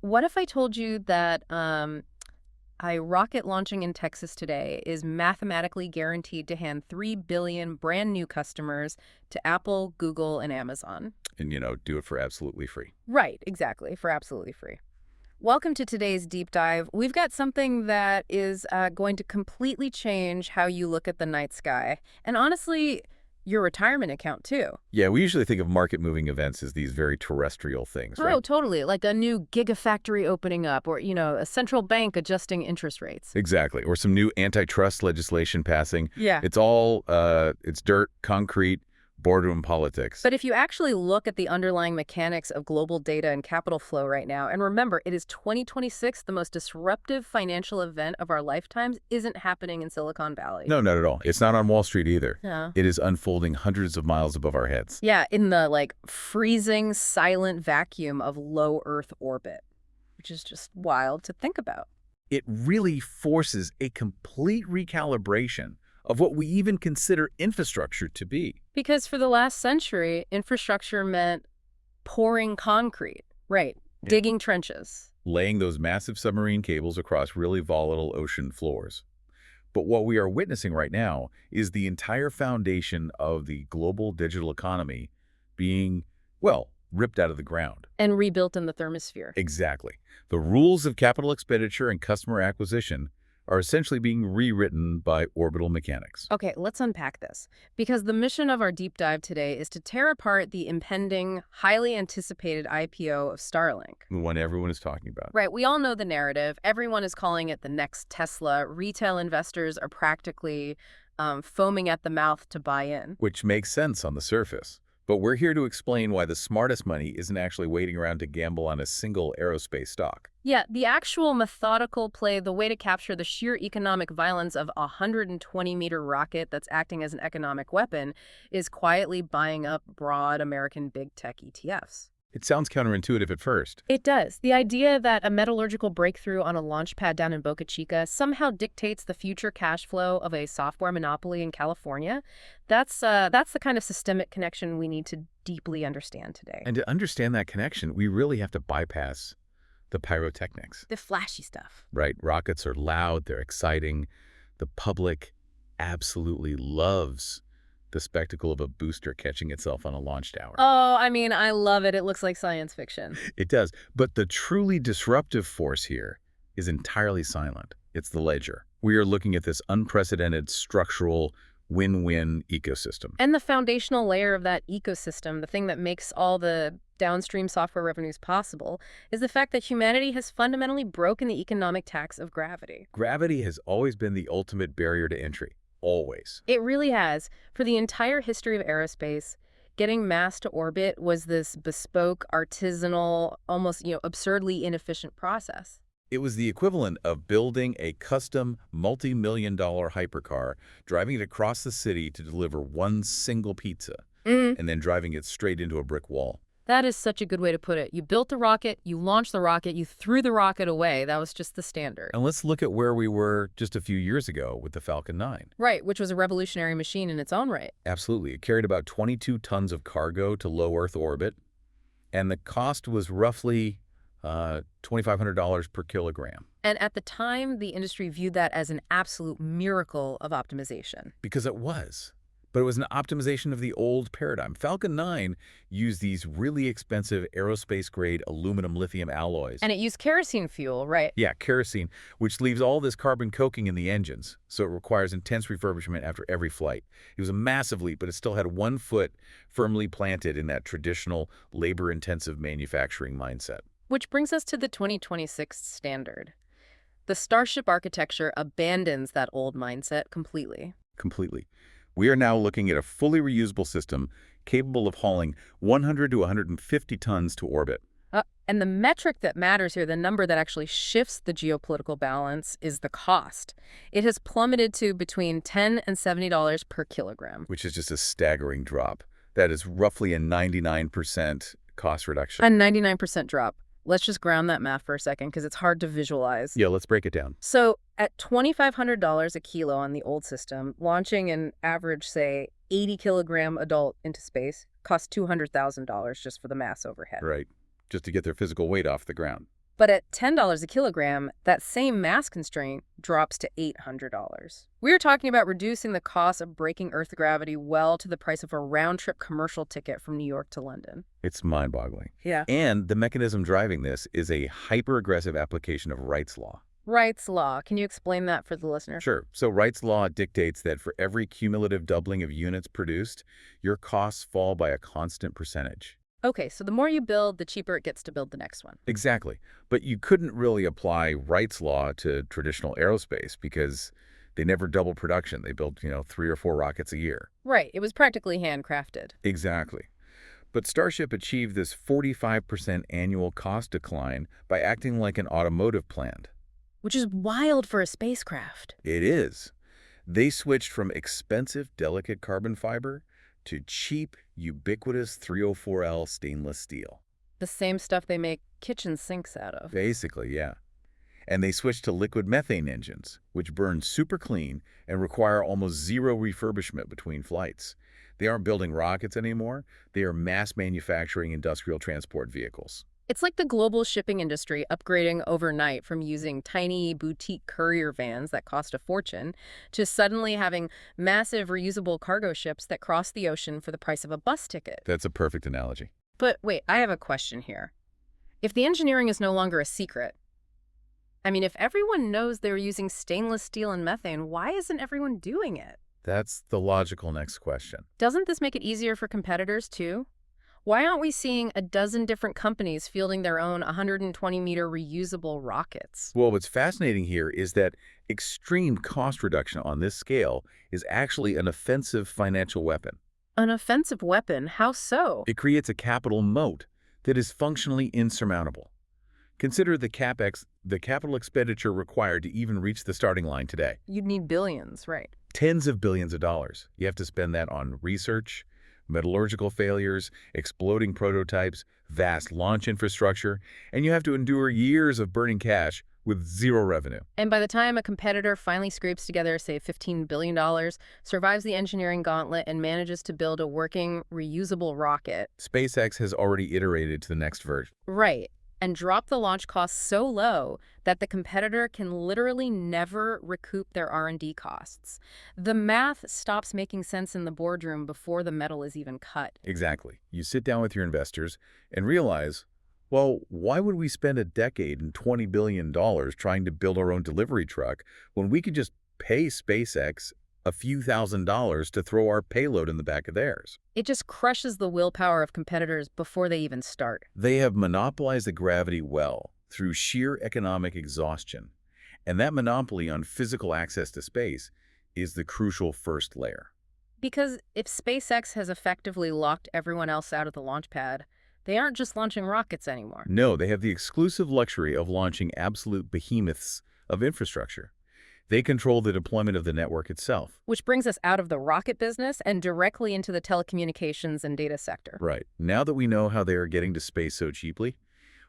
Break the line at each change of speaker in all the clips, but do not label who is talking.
What if I told you that a rocket launching in Texas today is mathematically guaranteed to hand 3 billion brand new customers to Apple, Google, and Amazon?
And, do it for absolutely free.
Right, exactly, for absolutely free. Welcome to today's deep dive. We've got something that is going to completely change how you look at the night sky. And honestly, your retirement account, too.
Yeah, we usually think of market-moving events as these very terrestrial things, right?
Oh, totally. Like a new gigafactory opening up or, a central bank adjusting interest rates.
Exactly. Or some new antitrust legislation passing.
Yeah.
It's all, it's dirt, concrete, boardroom politics.
But if you actually look at the underlying mechanics of global data and capital flow right now, and remember, it is 2026, the most disruptive financial event of our lifetimes isn't happening in Silicon Valley.
No, not at all. It's not on Wall Street either.
Yeah.
It is unfolding hundreds of miles above our heads.
Yeah, in the, freezing, silent vacuum of low Earth orbit, which is just wild to think about.
It really forces a complete recalibration of what we even consider infrastructure to be.
Because for the last century, infrastructure meant pouring concrete, right,
Yeah.
digging trenches.
Laying those massive submarine cables across really volatile ocean floors. But what we are witnessing right now is the entire foundation of the global digital economy being, well, ripped out of the ground.
And rebuilt in the thermosphere.
Exactly. The rules of capital expenditure and customer acquisition are essentially being rewritten by orbital mechanics.
Okay, let's unpack this. Because the mission of our deep dive today is to tear apart the impending, highly anticipated IPO of Starlink.
The one everyone is talking about.
Right, we all know the narrative. Everyone is calling it the next Tesla. Retail investors are practically foaming at the mouth to buy in.
Which makes sense on the surface. But we're here to explain why the smartest money isn't actually waiting around to gamble on a single aerospace stock.
Yeah, the actual methodical play, the way to capture the sheer economic violence of a 120-meter rocket that's acting as an economic weapon, is quietly buying up broad American big tech ETFs.
It sounds counterintuitive at first.
It does. The idea that a metallurgical breakthrough on a launch pad down in Boca Chica somehow dictates the future cash flow of a software monopoly in California, that's the kind of systemic connection we need to deeply understand today.
And to understand that connection, we really have to bypass the pyrotechnics.
The flashy stuff.
Right? Rockets are loud, they're exciting. The public absolutely loves the spectacle of a booster catching itself on a launch tower.
Oh, I mean, I love it. It looks like science fiction.
It does. But the truly disruptive force here is entirely silent. It's the ledger. We are looking at this unprecedented structural win-win ecosystem.
And the foundational layer of that ecosystem, the thing that makes all the downstream software revenues possible, is the fact that humanity has fundamentally broken the economic tax of gravity.
Gravity has always been the ultimate barrier to entry. Always.
It really has. For the entire history of aerospace, getting mass to orbit was this bespoke, artisanal, almost, absurdly inefficient process.
It was the equivalent of building a custom multi-million-dollar hypercar, driving it across the city to deliver one single pizza, and then driving it straight into a brick wall.
That is such a good way to put it. You built the rocket, you launched the rocket, you threw the rocket away. That was just the standard.
And let's look at where we were just a few years ago with the Falcon 9.
Right, which was a revolutionary machine in its own right.
Absolutely. It carried about 22 tons of cargo to low Earth orbit, and the cost was roughly $2,500 per kilogram.
And at the time, the industry viewed that as an absolute miracle of optimization.
Because it was. But it was an optimization of the old paradigm. Falcon 9 used these really expensive aerospace-grade aluminum lithium alloys.
And it used kerosene fuel, right?
Yeah, kerosene, which leaves all this carbon coking in the engines, so it requires intense refurbishment after every flight. It was a massive leap, but it still had one foot firmly planted in that traditional labor-intensive manufacturing mindset.
Which brings us to the 2026 standard. The Starship architecture abandons that old mindset completely.
Completely. We are now looking at a fully reusable system capable of hauling 100 to 150 tons to orbit.
And the metric that matters here, the number that actually shifts the geopolitical balance, is the cost. It has plummeted to between $10 and $70 per kilogram.
Which is just a staggering drop. That is roughly a 99% cost reduction.
A 99% drop. Let's just ground that math for a second because it's hard to visualize.
Yeah, let's break it down.
So at $2,500 a kilo on the old system, launching an average, say, 80-kilogram adult into space costs $200,000 just for the mass overhead.
Right. Just to get their physical weight off the ground.
But at $10 a kilogram, that same mass constraint drops to $800. We're talking about reducing the cost of breaking Earth gravity well to the price of a round-trip commercial ticket from New York to London.
It's mind-boggling.
Yeah.
And the mechanism driving this is a hyper-aggressive application of Wright's law.
Wright's law. Can you explain that for the listener?
Sure. So Wright's law dictates that for every cumulative doubling of units produced, your costs fall by a constant percentage.
Okay, so the more you build, the cheaper it gets to build the next one.
Exactly. But you couldn't really apply Wright's law to traditional aerospace because they never doubled production. They built, 3 or 4 rockets a year.
Right, it was practically handcrafted.
Exactly. But Starship achieved this 45% annual cost decline by acting like an automotive plant.
Which is wild for a spacecraft.
It is. They switched from expensive, delicate carbon fiber to cheap, ubiquitous 304L stainless steel.
The same stuff they make kitchen sinks out of.
Basically, yeah. And they switched to liquid methane engines, which burn super clean and require almost zero refurbishment between flights. They aren't building rockets anymore. They are mass manufacturing industrial transport vehicles.
It's like the global shipping industry upgrading overnight from using tiny boutique courier vans that cost a fortune to suddenly having massive reusable cargo ships that cross the ocean for the price of a bus ticket.
That's a perfect analogy.
But wait, I have a question here. If the engineering is no longer a secret, if everyone knows they're using stainless steel and methane, why isn't everyone doing it?
That's the logical next question.
Doesn't this make it easier for competitors, too? Why aren't we seeing a dozen different companies fielding their own 120-meter reusable rockets?
Well, what's fascinating here is that extreme cost reduction on this scale is actually an offensive financial weapon.
An offensive weapon? How so?
It creates a capital moat that is functionally insurmountable. Consider the capital expenditure required to even reach the starting line today.
You'd need billions, right?
Tens of billions of dollars. You have to spend that on research, metallurgical failures, exploding prototypes, vast launch infrastructure, and you have to endure years of burning cash with zero revenue.
And by the time a competitor finally scrapes together, say, $15 billion, survives the engineering gauntlet, and manages to build a working, reusable rocket.
SpaceX has already iterated to the next version.
Right. And dropped the launch costs so low that the competitor can literally never recoup their R&D costs. The math stops making sense in the boardroom before the metal is even cut.
Exactly. You sit down with your investors and realize, well, why would we spend a decade and $20 billion trying to build our own delivery truck when we could just pay SpaceX a few $1,000s to throw our payload in the back of theirs?
It just crushes the willpower of competitors before they even start.
They have monopolized the gravity well through sheer economic exhaustion. And that monopoly on physical access to space is the crucial first layer.
Because if SpaceX has effectively locked everyone else out of the launch pad, they aren't just launching rockets anymore.
No, they have the exclusive luxury of launching absolute behemoths of infrastructure. They control the deployment of the network itself.
Which brings us out of the rocket business and directly into the telecommunications and data sector.
Right. Now that we know how they are getting to space so cheaply,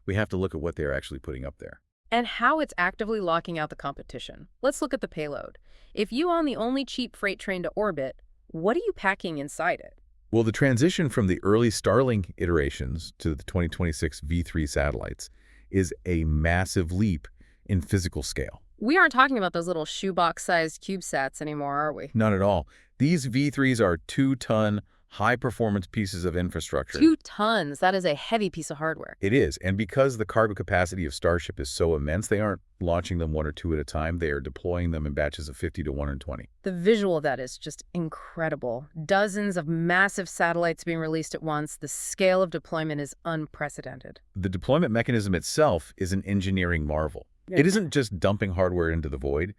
we have to look at what they're actually putting up there.
And how it's actively locking out the competition. Let's look at the payload. If you own the only cheap freight train to orbit, what are you packing inside it?
Well, the transition from the early Starlink iterations to the 2026 V3 satellites is a massive leap in physical scale.
We aren't talking about those little shoebox-sized CubeSats anymore, are we?
Not at all. These V3s are 2-ton, high-performance pieces of infrastructure.
2 tons. That is a heavy piece of hardware.
It is. And because the cargo capacity of Starship is so immense, they aren't launching them 1 or 2 at a time. They are deploying them in batches of 50 to 120.
The visual of that is just incredible. Dozens of massive satellites being released at once. The scale of deployment is unprecedented.
The deployment mechanism itself is an engineering marvel. It isn't just dumping hardware into the void.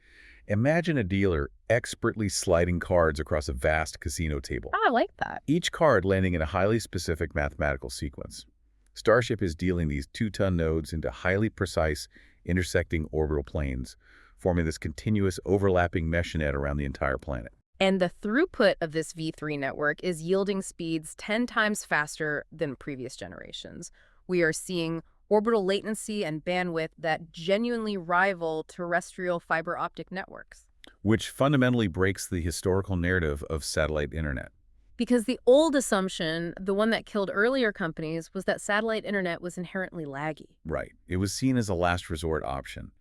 Imagine a dealer expertly sliding cards across a vast casino table.
Oh, I like that.
Each card landing in a highly specific mathematical sequence. Starship is dealing these 2-ton nodes into highly precise, intersecting orbital planes, forming this continuous overlapping mesh net around the entire planet.
And the throughput of this V3 network is yielding speeds 10 times faster than previous generations. We are seeing orbital latency and bandwidth that genuinely rival terrestrial fiber optic networks.
Which fundamentally breaks the historical narrative of satellite internet.
Because the old assumption, the one that killed earlier companies, was that satellite internet was inherently laggy.
Right. It was seen as a last resort option,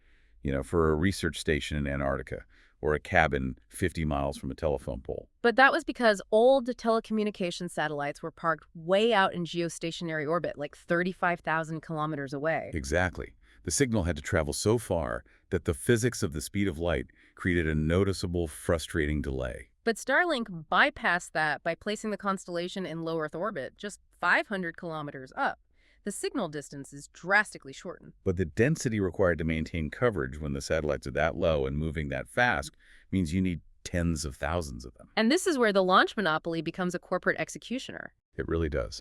for a research station in Antarctica or a cabin 50 miles from a telephone pole.
But that was because old telecommunication satellites were parked way out in geostationary orbit, like 35,000 kilometers away.
Exactly. The signal had to travel so far that the physics of the speed of light created a noticeable, frustrating delay.
But Starlink bypassed that by placing the constellation in low Earth orbit, just 500 kilometers up. The signal distance is drastically shortened.
But the density required to maintain coverage when the satellites are that low and moving that fast means you need tens of thousands of them.
And this is where the launch monopoly becomes a corporate executioner.
It really does.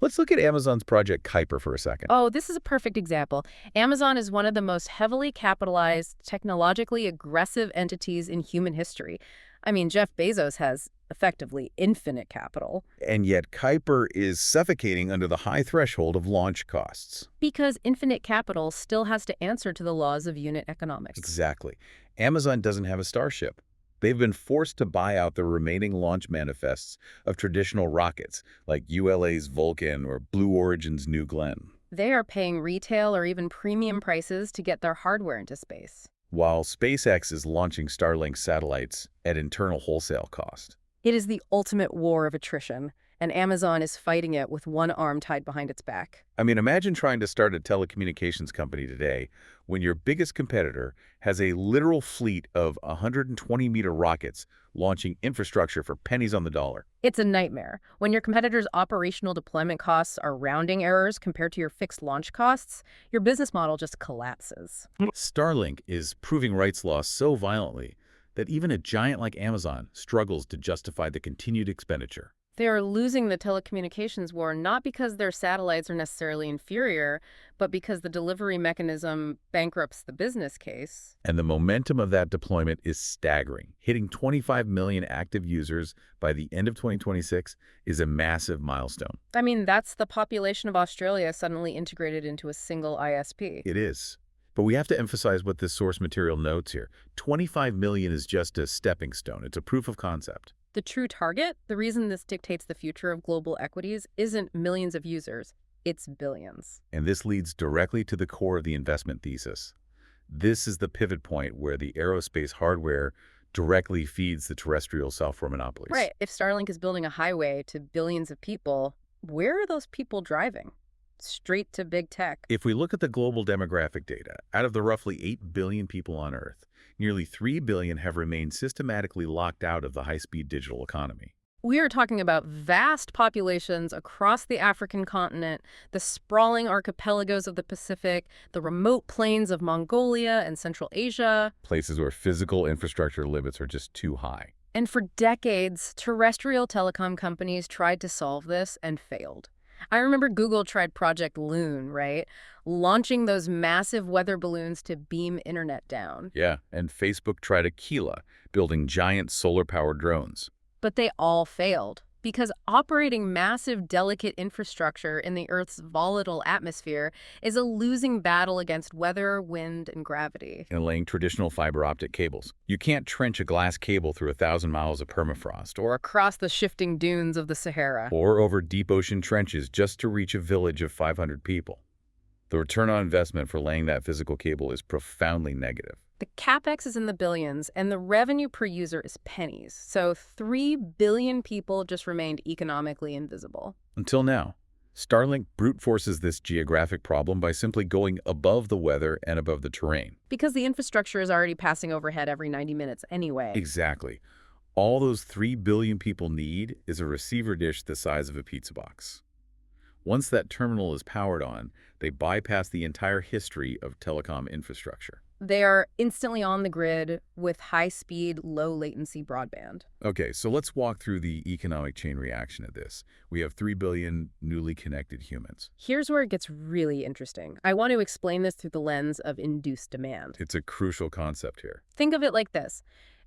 Let's look at Amazon's Project Kuiper for a second.
Oh, this is a perfect example. Amazon is one of the most heavily capitalized, technologically aggressive entities in human history. I mean, Jeff Bezos has effectively infinite capital.
And yet Kuiper is suffocating under the high threshold of launch costs.
Because infinite capital still has to answer to the laws of unit economics.
Exactly. Amazon doesn't have a Starship. They've been forced to buy out the remaining launch manifests of traditional rockets, like ULA's Vulcan or Blue Origin's New Glenn.
They are paying retail or even premium prices to get their hardware into space.
While SpaceX is launching Starlink satellites at internal wholesale cost.
It is the ultimate war of attrition, and Amazon is fighting it with one arm tied behind its back.
I mean, imagine trying to start a telecommunications company today when your biggest competitor has a literal fleet of 120-meter rockets launching infrastructure for pennies on the dollar.
It's a nightmare. When your competitor's operational deployment costs are rounding errors compared to your fixed launch costs, your business model just collapses.
Starlink is proving rights law so violently that even a giant like Amazon struggles to justify the continued expenditure.
They are losing the telecommunications war not because their satellites are necessarily inferior, but because the delivery mechanism bankrupts the business case.
And the momentum of that deployment is staggering. Hitting 25 million active users by the end of 2026 is a massive milestone.
I mean, that's the population of Australia suddenly integrated into a single ISP.
It is. But we have to emphasize what this source material notes here. 25 million is just a stepping stone. It's a proof of concept.
The true target, the reason this dictates the future of global equities, isn't millions of users, it's billions.
And this leads directly to the core of the investment thesis. This is the pivot point where the aerospace hardware directly feeds the terrestrial software monopolies.
Right. If Starlink is building a highway to billions of people, where are those people driving? Straight to big tech.
If we look at the global demographic data, out of the roughly 8 billion people on Earth, nearly 3 billion have remained systematically locked out of the high-speed digital economy.
We are talking about vast populations across the African continent, the sprawling archipelagos of the Pacific, the remote plains of Mongolia and Central Asia.
Places where physical infrastructure limits are just too high.
And for decades, terrestrial telecom companies tried to solve this and failed. I remember Google tried Project Loon, right? Launching those massive weather balloons to beam internet down.
Yeah, and Facebook tried Aquila, building giant solar-powered drones.
But they all failed because operating massive, delicate infrastructure in the Earth's volatile atmosphere is a losing battle against weather, wind, and gravity.
And laying traditional fiber optic cables. You can't trench a glass cable through 1,000 miles of permafrost,
Or across the shifting dunes of the Sahara.
or over deep ocean trenches just to reach a village of 500 people. The return on investment for laying that physical cable is profoundly negative.
The capex is in the billions, and the revenue per user is pennies. So 3 billion people just remained economically invisible.
Until now, Starlink brute forces this geographic problem by simply going above the weather and above the terrain.
Because the infrastructure is already passing overhead every 90 minutes anyway.
Exactly. All those 3 billion people need is a receiver dish the size of a pizza box. Once that terminal is powered on, they bypass the entire history of telecom infrastructure.
They are instantly on the grid with high-speed, low-latency broadband.
Okay, so let's walk through the economic chain reaction of this. We have 3 billion newly connected humans.
Here's where it gets really interesting. I want to explain this through the lens of induced demand.
It's a crucial concept here.
Think of it like this.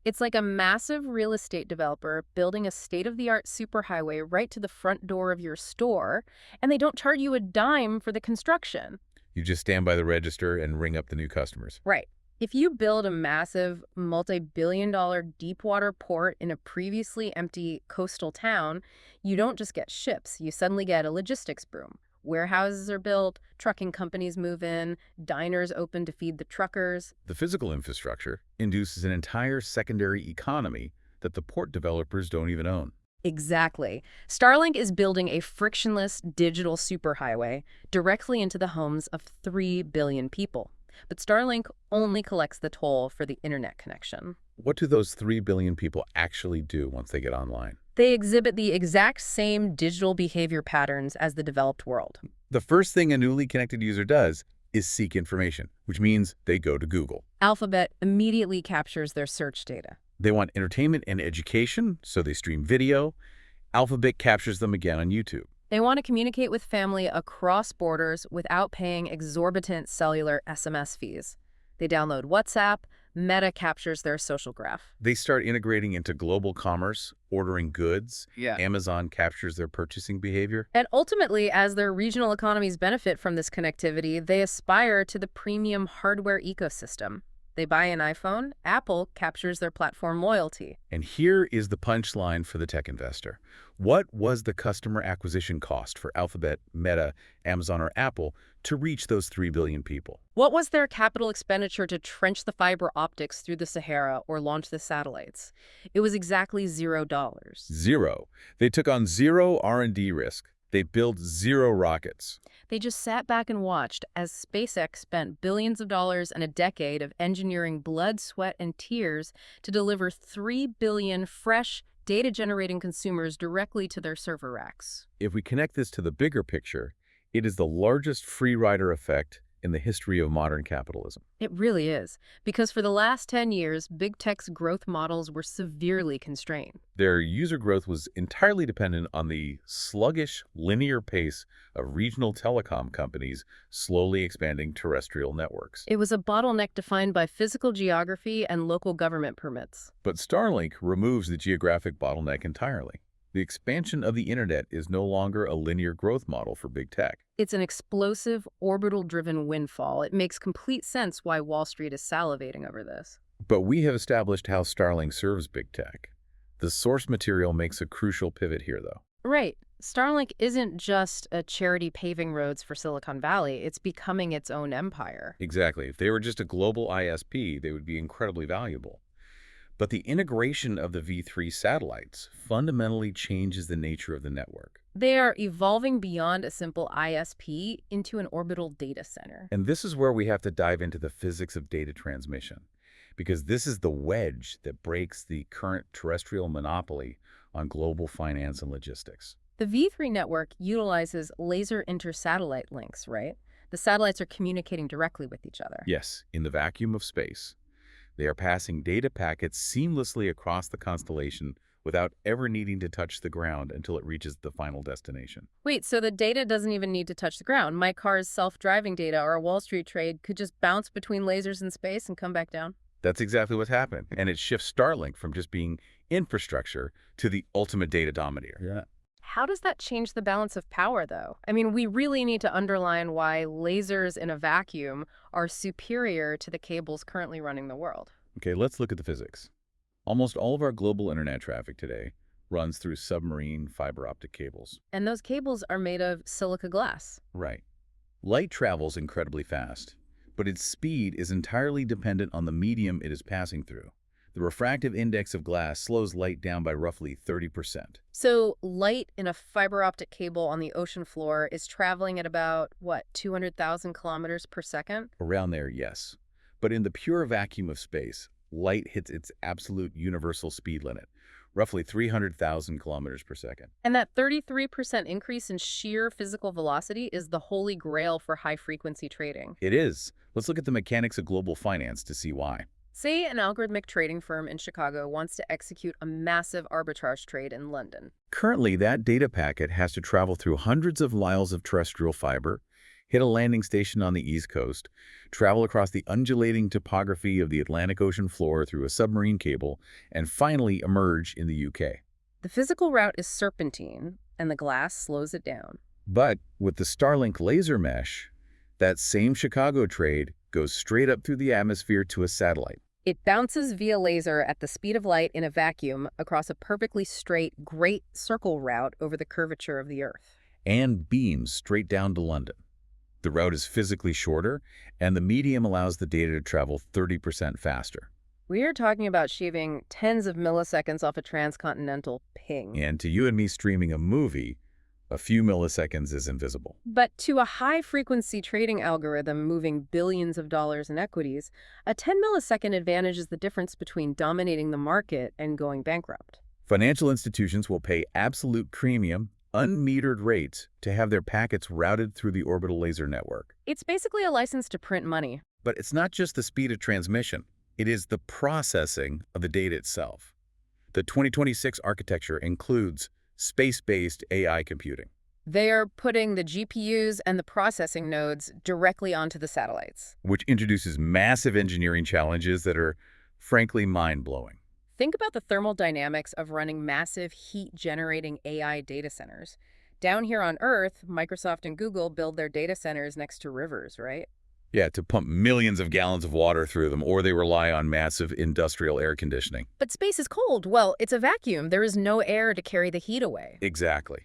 It's like a massive real estate developer building a state-of-the-art superhighway right to the front door of your store, and they don't charge you a dime for the construction.
You just stand by the register and ring up the new customers.
Right. If you build a massive, multi-billion-dollar deep-water port in a previously empty coastal town, you don't just get ships, you suddenly get a logistics boom. Warehouses are built, trucking companies move in, diners open to feed the truckers.
The physical infrastructure induces an entire secondary economy that the port developers don't even own.
Exactly. Starlink is building a frictionless digital superhighway directly into the homes of 3 billion people. But Starlink only collects the toll for the internet connection.
What do those 3 billion people actually do once they get online?
They exhibit the exact same digital behavior patterns as the developed world.
The first thing a newly connected user does is seek information, which means they go to Google.
Alphabet immediately captures their search data.
They want entertainment and education, so they stream video. Alphabet captures them again on YouTube.
They want to communicate with family across borders without paying exorbitant cellular SMS fees. They download WhatsApp. Meta captures their social graph.
They start integrating into global commerce, ordering goods.
Yeah.
Amazon captures their purchasing behavior.
And ultimately, as their regional economies benefit from this connectivity, they aspire to the premium hardware ecosystem. They buy an iPhone, Apple captures their platform loyalty.
And here is the punchline for the tech investor. What was the customer acquisition cost for Alphabet, Meta, Amazon, or Apple to reach those 3 billion people?
What was their capital expenditure to trench the fiber optics through the Sahara or launch the satellites? It was exactly $0.
Zero. They took on zero R&D risk. They built zero rockets.
They just sat back and watched as SpaceX spent billions of dollars and a decade of engineering blood, sweat, and tears to deliver 3 billion fresh, data-generating consumers directly to their server racks.
If we connect this to the bigger picture, it is the largest free rider effect in the history of modern capitalism.
It really is, because for the last 10 years, big tech's growth models were severely constrained.
Their user growth was entirely dependent on the sluggish, linear pace of regional telecom companies slowly expanding terrestrial networks.
It was a bottleneck defined by physical geography and local government permits.
But Starlink removes the geographic bottleneck entirely. The expansion of the internet is no longer a linear growth model for big tech.
It's an explosive, orbital-driven windfall. It makes complete sense why Wall Street is salivating over this.
But we have established how Starlink serves big tech. The source material makes a crucial pivot here, though.
Right. Starlink isn't just a charity paving roads for Silicon Valley. It's becoming its own empire.
Exactly. If they were just a global ISP, they would be incredibly valuable. But the integration of the V3 satellites fundamentally changes the nature of the network.
They are evolving beyond a simple ISP into an orbital data center.
And this is where we have to dive into the physics of data transmission, because this is the wedge that breaks the current terrestrial monopoly on global finance and logistics.
The V3 network utilizes laser inter-satellite links, right? The satellites are communicating directly with each other.
Yes, in the vacuum of space. They are passing data packets seamlessly across the constellation without ever needing to touch the ground until it reaches the final destination.
Wait, so the data doesn't even need to touch the ground. My car's self-driving data or a Wall Street trade could just bounce between lasers in space and come back down?
That's exactly what's happened. And it shifts Starlink from just being infrastructure to the ultimate data dominator. Yeah.
How does that change the balance of power, though? I mean, we really need to underline why lasers in a vacuum are superior to the cables currently running the world.
Okay, let's look at the physics. Almost all of our global internet traffic today runs through submarine fiber optic cables.
And those cables are made of silica glass.
Right. Light travels incredibly fast, but its speed is entirely dependent on the medium it is passing through. The refractive index of glass slows light down by roughly 30%.
So light in a fiber optic cable on the ocean floor is traveling at about, 200,000 kilometers per second?
Around there, yes. But in the pure vacuum of space, light hits its absolute universal speed limit, roughly 300,000 kilometers per second.
And that 33% increase in sheer physical velocity is the holy grail for high-frequency trading.
It is. Let's look at the mechanics of global finance to see why.
Say an algorithmic trading firm in Chicago wants to execute a massive arbitrage trade in London.
Currently, that data packet has to travel through hundreds of miles of terrestrial fiber, hit a landing station on the East Coast, travel across the undulating topography of the Atlantic Ocean floor through a submarine cable, and finally emerge in the UK.
The physical route is serpentine, and the glass slows it down.
But with the Starlink laser mesh, that same Chicago trade goes straight up through the atmosphere to a satellite.
It bounces via laser at the speed of light in a vacuum across a perfectly straight, great circle route over the curvature of the Earth.
And beams straight down to London. The route is physically shorter, and the medium allows the data to travel 30% faster.
We are talking about shaving tens of milliseconds off a transcontinental ping.
And to you and me streaming a movie, a few milliseconds is invisible.
But to a high-frequency trading algorithm moving billions of dollars in equities, a 10-millisecond advantage is the difference between dominating the market and going bankrupt.
Financial institutions will pay absolute premium, unmetered rates to have their packets routed through the orbital laser network.
It's basically a license to print money.
But it's not just the speed of transmission. It is the processing of the data itself. The 2026 architecture includes space-based AI computing.
They are putting the GPUs and the processing nodes directly onto the satellites.
Which introduces massive engineering challenges that are, frankly, mind-blowing.
Think about the thermal dynamics of running massive heat-generating AI data centers. Down here on Earth, Microsoft and Google build their data centers next to rivers, right?
Yeah, to pump millions of gallons of water through them, or they rely on massive industrial air conditioning.
But space is cold. Well, it's a vacuum. There is no air to carry the heat away.
Exactly.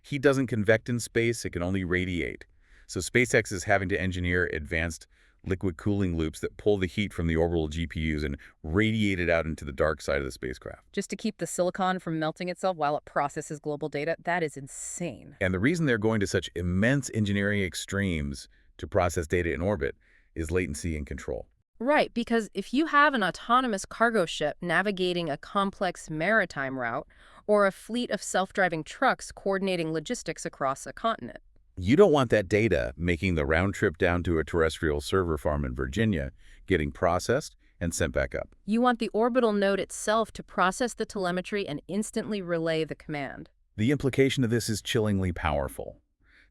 Heat doesn't convect in space, it can only radiate. So SpaceX is having to engineer advanced liquid cooling loops that pull the heat from the orbital GPUs and radiate it out into the dark side of the spacecraft.
Just to keep the silicon from melting itself while it processes global data, that is insane.
And the reason they're going to such immense engineering extremes to process data in orbit is latency and control.
Right, because if you have an autonomous cargo ship navigating a complex maritime route or a fleet of self-driving trucks coordinating logistics across a continent,
You don't want that data making the round trip down to a terrestrial server farm in Virginia, getting processed and sent back up.
you want the orbital node itself to process the telemetry and instantly relay the command.
The implication of this is chillingly powerful.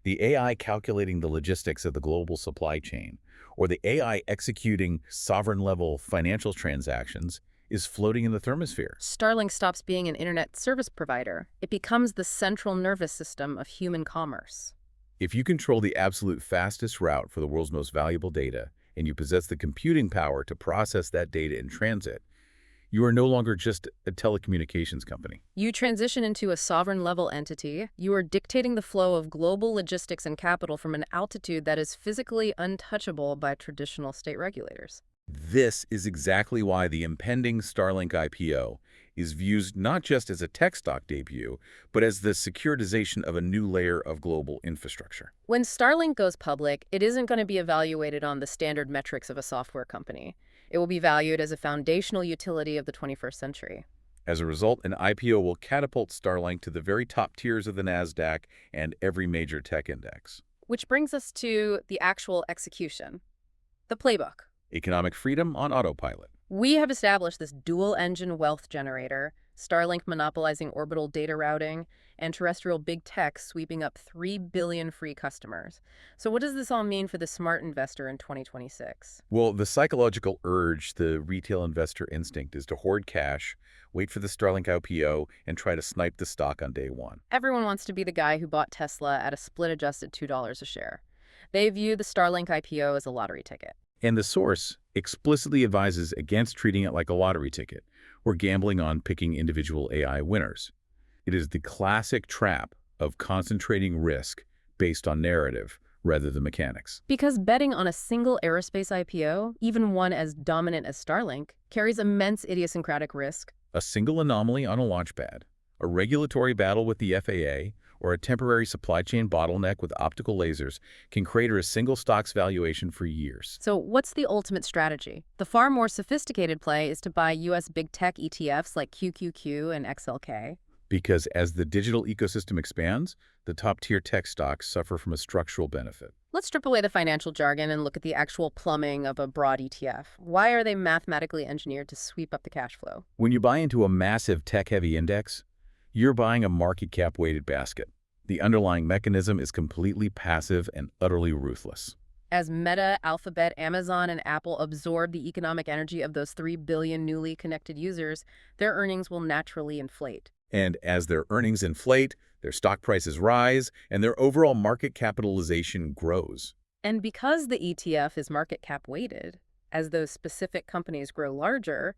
The AI calculating the logistics of the global supply chain, or the AI executing sovereign-level financial transactions, is floating in the thermosphere.
Starlink stops being an internet service provider. It becomes the central nervous system of human commerce.
If you control the absolute fastest route for the world's most valuable data, and you possess the computing power to process that data in transit, you are no longer just a telecommunications company.
You transition into a sovereign-level entity. You are dictating the flow of global logistics and capital from an altitude that is physically untouchable by traditional state regulators.
This is exactly why the impending Starlink IPO is viewed not just as a tech stock debut, but as the securitization of a new layer of global infrastructure.
When Starlink goes public, it isn't going to be evaluated on the standard metrics of a software company. It will be valued as a foundational utility of the 21st century.
As a result, an IPO will catapult Starlink to the very top tiers of the NASDAQ and every major tech index.
Which brings us to the actual execution, the playbook.
Economic freedom on autopilot.
We have established this dual-engine wealth generator, Starlink monopolizing orbital data routing, and terrestrial big tech sweeping up 3 billion free customers. So what does this all mean for the smart investor in 2026?
Well, the psychological urge, the retail investor instinct, is to hoard cash, wait for the Starlink IPO, and try to snipe the stock on day one.
Everyone wants to be the guy who bought Tesla at a split-adjusted $2 a share. They view the Starlink IPO as a lottery ticket.
And the source explicitly advises against treating it like a lottery ticket or gambling on picking individual AI winners. It is the classic trap of concentrating risk based on narrative rather than mechanics.
Because betting on a single aerospace IPO, even one as dominant as Starlink, carries immense idiosyncratic risk.
A single anomaly on a launch pad, a regulatory battle with the FAA, or a temporary supply chain bottleneck with optical lasers can crater a single stock's valuation for years.
So what's the ultimate strategy? The far more sophisticated play is to buy US Big Tech ETFs like QQQ and XLK.
Because as the digital ecosystem expands, the top-tier tech stocks suffer from a structural benefit.
Let's strip away the financial jargon and look at the actual plumbing of a broad ETF. Why are they mathematically engineered to sweep up the cash flow?
When you buy into a massive tech-heavy index, you're buying a market cap-weighted basket. The underlying mechanism is completely passive and utterly ruthless.
As Meta, Alphabet, Amazon, and Apple absorb the economic energy of those 3 billion newly connected users, their earnings will naturally inflate.
And as their earnings inflate, their stock prices rise, and their overall market capitalization grows.
And because the ETF is market cap weighted, as those specific companies grow larger,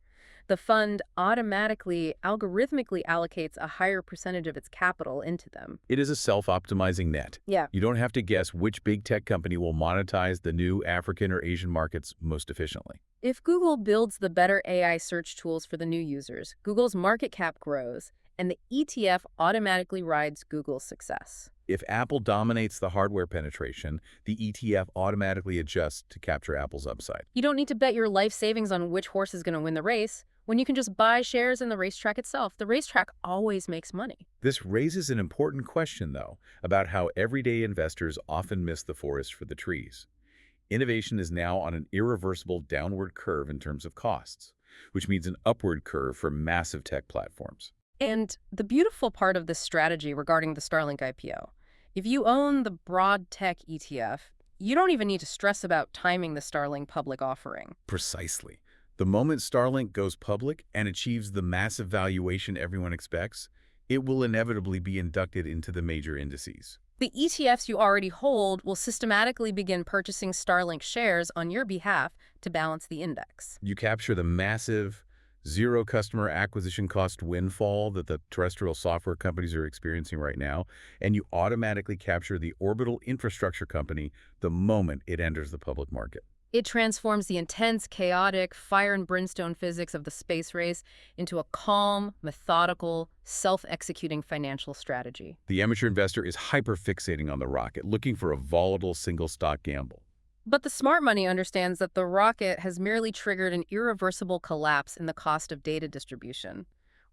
the fund automatically, algorithmically allocates a higher percentage of its capital into them.
It is a self-optimizing net.
Yeah.
You don't have to guess which big tech company will monetize the new African or Asian markets most efficiently.
If Google builds the better AI search tools for the new users, Google's market cap grows, and the ETF automatically rides Google's success.
If Apple dominates the hardware penetration, the ETF automatically adjusts to capture Apple's upside.
You don't need to bet your life savings on which horse is going to win the race when you can just buy shares in the racetrack itself. The racetrack always makes money.
This raises an important question, though, about how everyday investors often miss the forest for the trees. Innovation is now on an irreversible downward curve in terms of costs, which means an upward curve for massive tech platforms.
And the beautiful part of this strategy regarding the Starlink IPO, if you own the broad tech ETF, you don't even need to stress about timing the Starlink public offering.
Precisely. The moment Starlink goes public and achieves the massive valuation everyone expects, it will inevitably be inducted into the major indices.
The ETFs you already hold will systematically begin purchasing Starlink shares on your behalf to balance the index.
You capture the massive zero customer acquisition cost windfall that the terrestrial software companies are experiencing right now, and you automatically capture the orbital infrastructure company the moment it enters the public market.
It transforms the intense, chaotic, fire and brimstone physics of the space race into a calm, methodical, self-executing financial strategy.
The amateur investor is hyper-fixating on the rocket, looking for a volatile single-stock gamble.
But the smart money understands that the rocket has merely triggered an irreversible collapse in the cost of data distribution.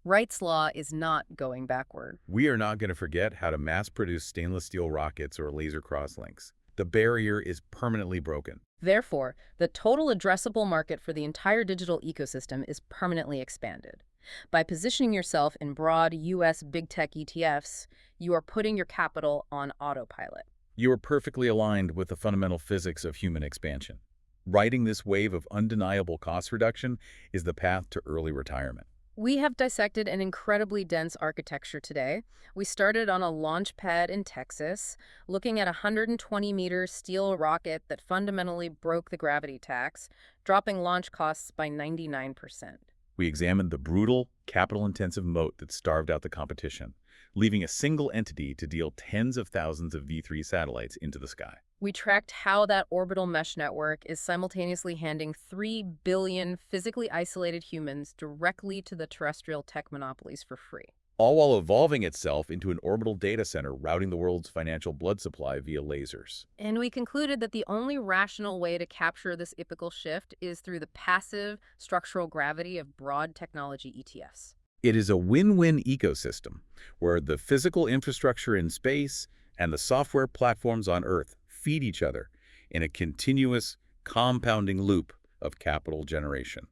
Wright's law is not going backward.
We are not going to forget how to mass-produce stainless steel rockets or laser crosslinks. The barrier is permanently broken.
Therefore, the total addressable market for the entire digital ecosystem is permanently expanded. By positioning yourself in broad US Big Tech ETFs, you are putting your capital on autopilot.
You are perfectly aligned with the fundamental physics of human expansion. Riding this wave of undeniable cost reduction is the path to early retirement.
We have dissected an incredibly dense architecture today. We started on a launch pad in Texas, looking at a 120-meter steel rocket that fundamentally broke the gravity tax, dropping launch costs by 99%.
We examined the brutal, capital-intensive moat that starved out the competition, leaving a single entity to deal tens of thousands of V3 satellites into the sky.
We tracked how that orbital mesh network is simultaneously handing 3 billion physically isolated humans directly to the terrestrial tech monopolies for free.
All while evolving itself into an orbital data center routing the world's financial blood supply via lasers.
And we concluded that the only rational way to capture this epical shift is through the passive structural gravity of broad technology ETFs.
It is a win-win ecosystem where the physical infrastructure in space and the software platforms on Earth feed each other in a continuous, compounding loop of capital generation.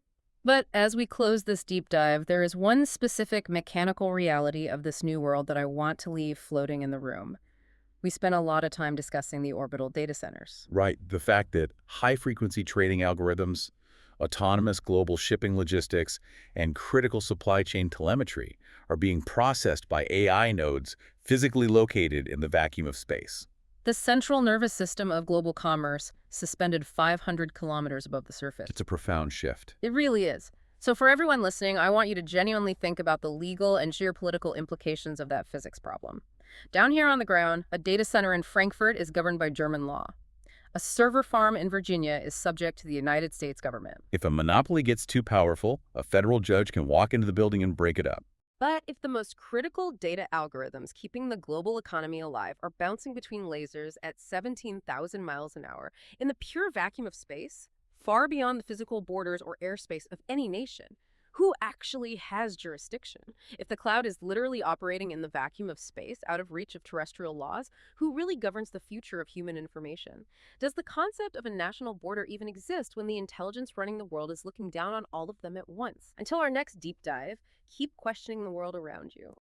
But as we close this deep dive, there is one specific mechanical reality of this new world that I want to leave floating in the room. We spent a lot of time discussing the orbital data centers.
Right, the fact that high-frequency trading algorithms, autonomous global shipping logistics, and critical supply chain telemetry are being processed by AI nodes physically located in the vacuum of space.
The central nervous system of global commerce suspended 500 kilometers above the surface.
It's a profound shift.
It really is. So for everyone listening, I want you to genuinely think about the legal and geopolitical implications of that physics problem. Down here on the ground, a data center in Frankfurt is governed by German law. A server farm in Virginia is subject to the United States government.
If a monopoly gets too powerful, a federal judge can walk into the building and break it up.
But if the most critical data algorithms keeping the global economy alive are bouncing between lasers at 17,000 miles an hour in the pure vacuum of space, far beyond the physical borders or airspace of any nation, who actually has jurisdiction? If the cloud is literally operating in the vacuum of space, out of reach of terrestrial laws, who really governs the future of human information? Does the concept of a national border even exist when the intelligence running the world is looking down on all of them at once? Until our next deep dive, keep questioning the world around you.